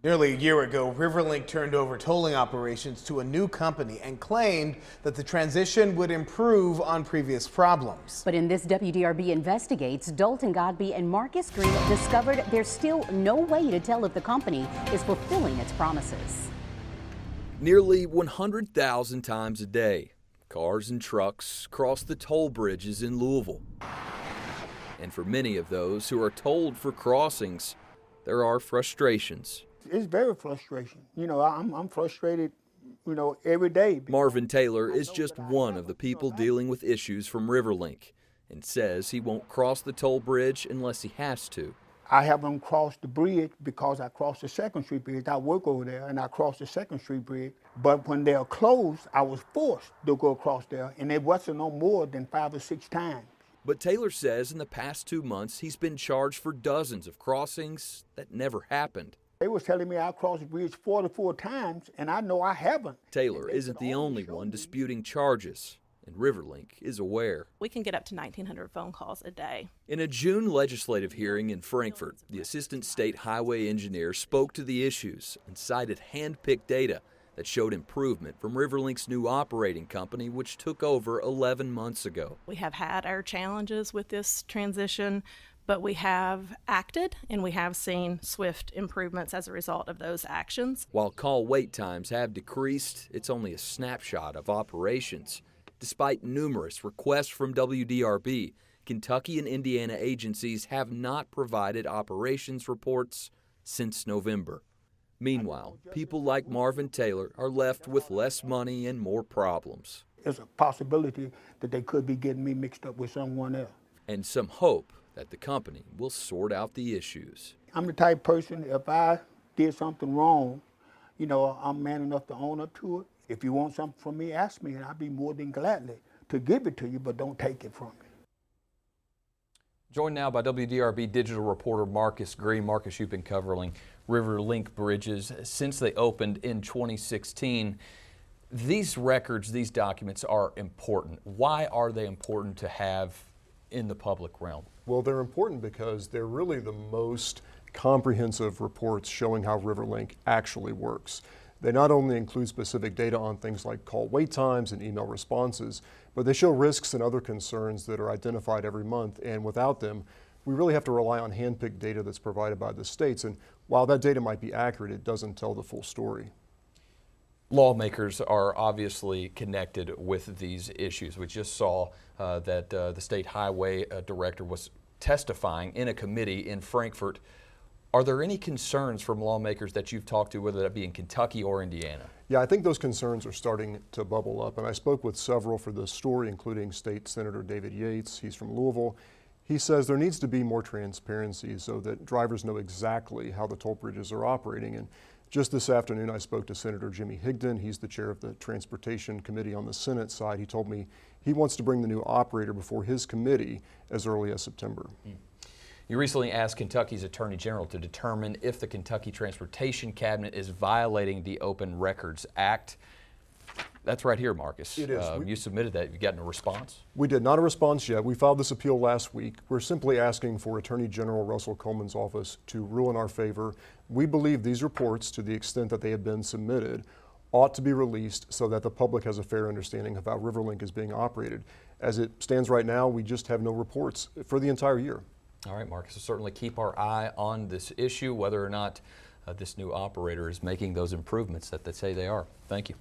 Nearly a year ago, RiverLink turned over tolling operations to a new company and claimed that the transition would improve on previous problems. But in this WDRB Investigates, Dalton Godby and Marcus Green discovered there's still no way to tell if the company is fulfilling its promises. Nearly 100,000 times a day, cars and trucks cross the toll bridges in Louisville. And for many of those who are tolled for crossings, there are frustrations. It's very frustrating. You know, I'm frustrated, every day. Marvin Taylor is just one of the people dealing with issues from RiverLink and says he won't cross the toll bridge unless he has to. I haven't crossed the bridge because I crossed the 2nd Street Bridge. I work over there and I crossed the 2nd Street Bridge. But when they're closed, I was forced to go across there, and it wasn't no more than 5 or 6 times. But Taylor says in the past 2 months, he's been charged for dozens of crossings that never happened. They was telling me I crossed the bridge 44 times, and I know I haven't. Taylor isn't the only one disputing charges, and RiverLink is aware. We can get up to 1,900 phone calls a day. In a June legislative hearing in Frankfort, the assistant state highway engineer spoke to the issues and cited hand-picked data that showed improvement from RiverLink's new operating company, which took over 11 months ago. We have had our challenges with this transition, but we have acted and we have seen swift improvements as a result of those actions. While call wait times have decreased, it's only a snapshot of operations. Despite numerous requests from WDRB, Kentucky and Indiana agencies have not provided operations reports since November. Meanwhile, people like Marvin Taylor are left with less money and more problems. There's a possibility that they could be getting me mixed up with someone else. And some hope that the company will sort out the issues. I'm the type of person, if I did something wrong, I'm man enough to own up to it. If you want something from me, ask me, and I'll be more than gladly to give it to you, but don't take it from me. Joined now by WDRB digital reporter Marcus Green. Marcus, you've been covering RiverLink bridges since they opened in 2016. These records, these documents are important. Why are they important to have in the public realm? Well, they're important because they're really the most comprehensive reports showing how RiverLink actually works. They not only include specific data on things like call wait times and email responses, but they show risks and other concerns that are identified every month, and without them, we really have to rely on hand-picked data that's provided by the states, and while that data might be accurate, it doesn't tell the full story. Lawmakers are obviously connected with these issues. We just saw that the state highway director was testifying in a committee in Frankfort. Are there any concerns from lawmakers that you've talked to, whether that be in Kentucky or Indiana? Yeah, I think those concerns are starting to bubble up, and I spoke with several for this story, including State Senator David Yates. He's from Louisville. He says there needs to be more transparency so that drivers know exactly how the toll bridges are operating. And just this afternoon, I spoke to Senator Jimmy Higdon. He's the chair of the Transportation Committee on the Senate side. He told me he wants to bring the new operator before his committee as early as September. You recently asked Kentucky's Attorney General to determine if the Kentucky Transportation Cabinet is violating the Open Records Act. That's right here, Marcus. It is. You submitted that. Have you gotten a response? We did. Not a response yet. We filed this appeal last week. We're simply asking for Attorney General Russell Coleman's office to rule in our favor. We believe these reports, to the extent that they have been submitted, ought to be released so that the public has a fair understanding of how RiverLink is being operated. As it stands right now, we just have no reports for the entire year. All right, Marcus, we'll certainly keep our eye on this issue, whether or not this new operator is making those improvements that they say they are. Thank you.